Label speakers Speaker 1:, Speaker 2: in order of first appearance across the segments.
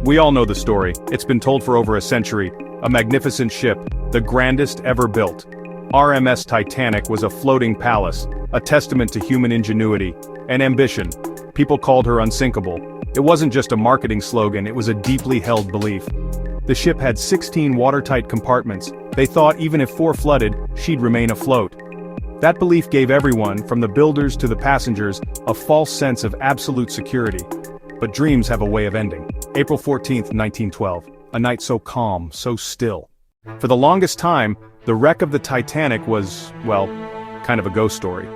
Speaker 1: We all know the story. It's been told for over a century. A magnificent ship, the grandest ever built. RMS Titanic was a floating palace, a testament to human ingenuity and ambition. People called her unsinkable. It wasn't just a marketing slogan, it was a deeply held belief. The ship had 16 watertight compartments. They thought even if 4 flooded, she'd remain afloat. That belief gave everyone, from the builders to the passengers, a false sense of absolute security. But dreams have a way of ending. April 14, 1912. A night so calm, so still. For the longest time, the wreck of the Titanic was, well, kind of a ghost story.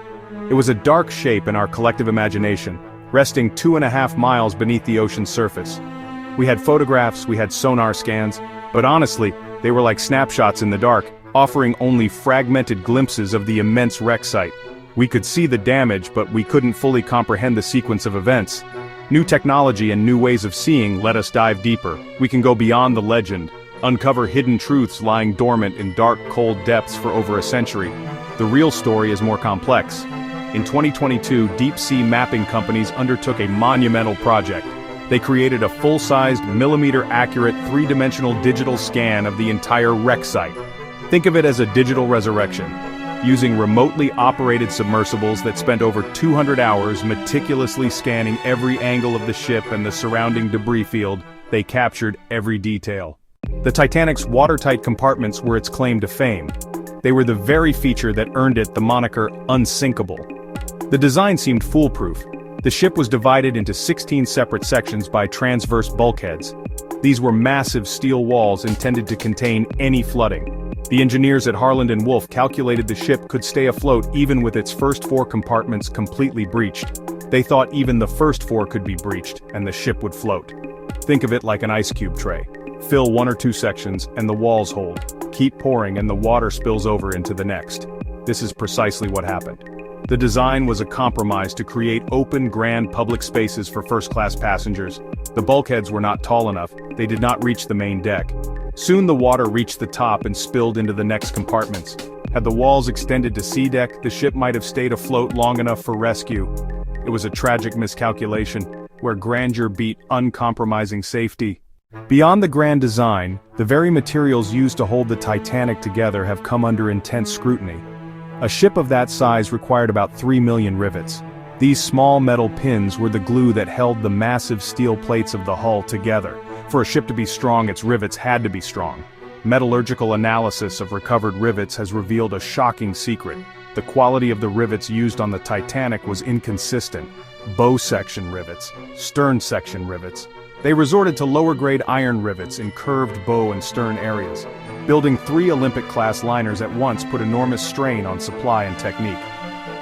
Speaker 1: It was a dark shape in our collective imagination, resting 2.5 miles beneath the ocean's surface. We had photographs, we had sonar scans, but honestly, they were like snapshots in the dark, offering only fragmented glimpses of the immense wreck site. We could see the damage, but we couldn't fully comprehend the sequence of events. New technology and new ways of seeing let us dive deeper. We can go beyond the legend, uncover hidden truths lying dormant in dark, cold depths for over a century. The real story is more complex. In 2022, deep-sea mapping companies undertook a monumental project. They created a full-sized, millimeter-accurate, 3-dimensional digital scan of the entire wreck site. Think of it as a digital resurrection. Using remotely operated submersibles that spent over 200 hours meticulously scanning every angle of the ship and the surrounding debris field, they captured every detail. The Titanic's watertight compartments were its claim to fame. They were the very feature that earned it the moniker unsinkable. The design seemed foolproof. The ship was divided into 16 separate sections by transverse bulkheads. These were massive steel walls intended to contain any flooding. The engineers at Harland & Wolff calculated the ship could stay afloat even with its first 4 compartments completely breached. They thought even the first 4 could be breached, and the ship would float. Think of it like an ice cube tray. Fill 1 or 2 sections, and the walls hold. Keep pouring and the water spills over into the next. This is precisely what happened. The design was a compromise to create open, grand public spaces for first-class passengers. The bulkheads were not tall enough, they did not reach the main deck. Soon the water reached the top and spilled into the next compartments. Had the walls extended to sea deck, the ship might have stayed afloat long enough for rescue. It was a tragic miscalculation, where grandeur beat uncompromising safety. Beyond the grand design, the very materials used to hold the Titanic together have come under intense scrutiny. A ship of that size required about 3 million rivets. These small metal pins were the glue that held the massive steel plates of the hull together. For a ship to be strong, its rivets had to be strong. Metallurgical analysis of recovered rivets has revealed a shocking secret. The quality of the rivets used on the Titanic was inconsistent. Bow section rivets, stern section rivets. They resorted to lower-grade iron rivets in curved bow and stern areas. Building 3 Olympic-class liners at once put enormous strain on supply and technique.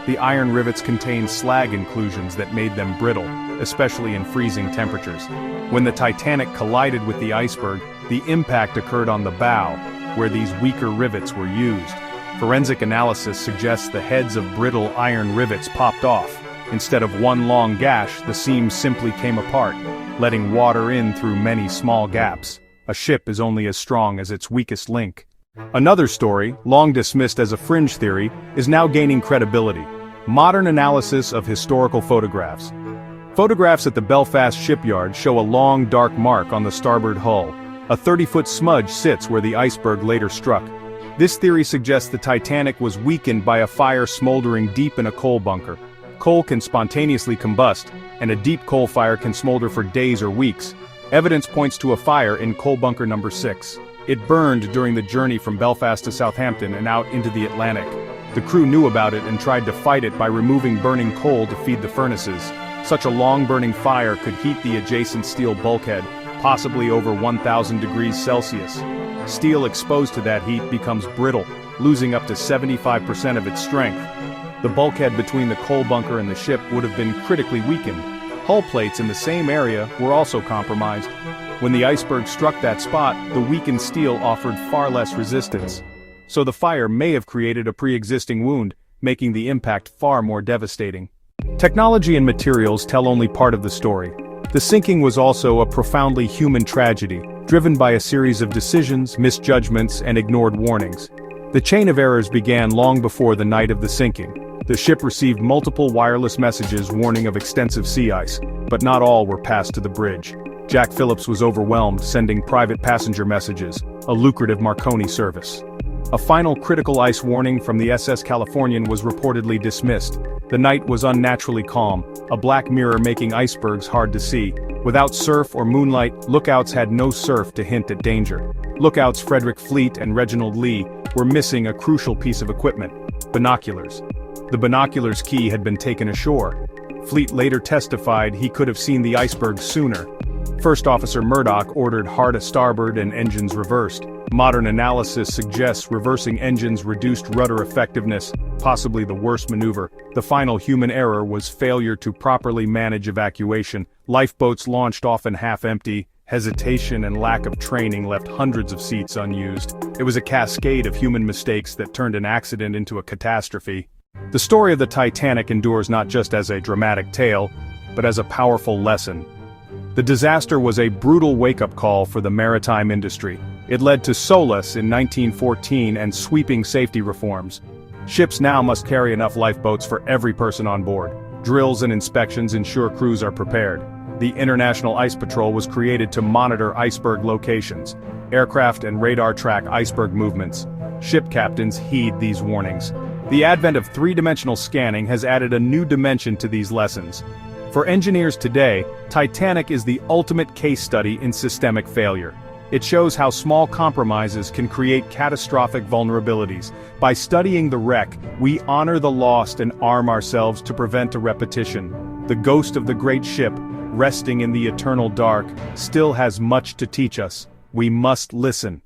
Speaker 1: The iron rivets contained slag inclusions that made them brittle, especially in freezing temperatures. When the Titanic collided with the iceberg, the impact occurred on the bow, where these weaker rivets were used. Forensic analysis suggests the heads of brittle iron rivets popped off. Instead of one long gash, the seams simply came apart, letting water in through many small gaps. A ship is only as strong as its weakest link. Another story, long dismissed as a fringe theory, is now gaining credibility. Modern analysis of historical photographs. Photographs at the Belfast shipyard show a long dark mark on the starboard hull. A 30-foot smudge sits where the iceberg later struck. This theory suggests the Titanic was weakened by a fire smoldering deep in a coal bunker. Coal can spontaneously combust, and a deep coal fire can smolder for days or weeks. Evidence points to a fire in coal bunker number 6. It burned during the journey from Belfast to Southampton and out into the Atlantic. The crew knew about it and tried to fight it by removing burning coal to feed the furnaces. Such a long-burning fire could heat the adjacent steel bulkhead, possibly over 1,000 degrees Celsius. Steel exposed to that heat becomes brittle, losing up to 75% of its strength. The bulkhead between the coal bunker and the ship would have been critically weakened. Hull plates in the same area were also compromised. When the iceberg struck that spot, the weakened steel offered far less resistance. So the fire may have created a pre-existing wound, making the impact far more devastating. Technology and materials tell only part of the story. The sinking was also a profoundly human tragedy, driven by a series of decisions, misjudgments, and ignored warnings. The chain of errors began long before the night of the sinking. The ship received multiple wireless messages warning of extensive sea ice, but not all were passed to the bridge. Jack Phillips was overwhelmed, sending private passenger messages, a lucrative Marconi service. A final critical ice warning from the SS Californian was reportedly dismissed. The night was unnaturally calm, a black mirror making icebergs hard to see. Without surf or moonlight, lookouts had no surf to hint at danger. Lookouts Frederick Fleet and Reginald Lee were missing a crucial piece of equipment: binoculars. The binoculars key had been taken ashore. Fleet later testified he could have seen the iceberg sooner. First Officer Murdoch ordered hard a starboard and engines reversed. Modern analysis suggests reversing engines reduced rudder effectiveness, possibly the worst maneuver. The final human error was failure to properly manage evacuation. Lifeboats launched often half-empty. Hesitation and lack of training left hundreds of seats unused. It was a cascade of human mistakes that turned an accident into a catastrophe. The story of the Titanic endures not just as a dramatic tale, but as a powerful lesson. The disaster was a brutal wake-up call for the maritime industry. It led to SOLAS in 1914 and sweeping safety reforms. Ships now must carry enough lifeboats for every person on board. Drills and inspections ensure crews are prepared. The International Ice Patrol was created to monitor iceberg locations. Aircraft and radar track iceberg movements. Ship captains heed these warnings. The advent of three-dimensional scanning has added a new dimension to these lessons. For engineers today, Titanic is the ultimate case study in systemic failure. It shows how small compromises can create catastrophic vulnerabilities. By studying the wreck, we honor the lost and arm ourselves to prevent a repetition. The ghost of the great ship, resting in the eternal dark, still has much to teach us. We must listen.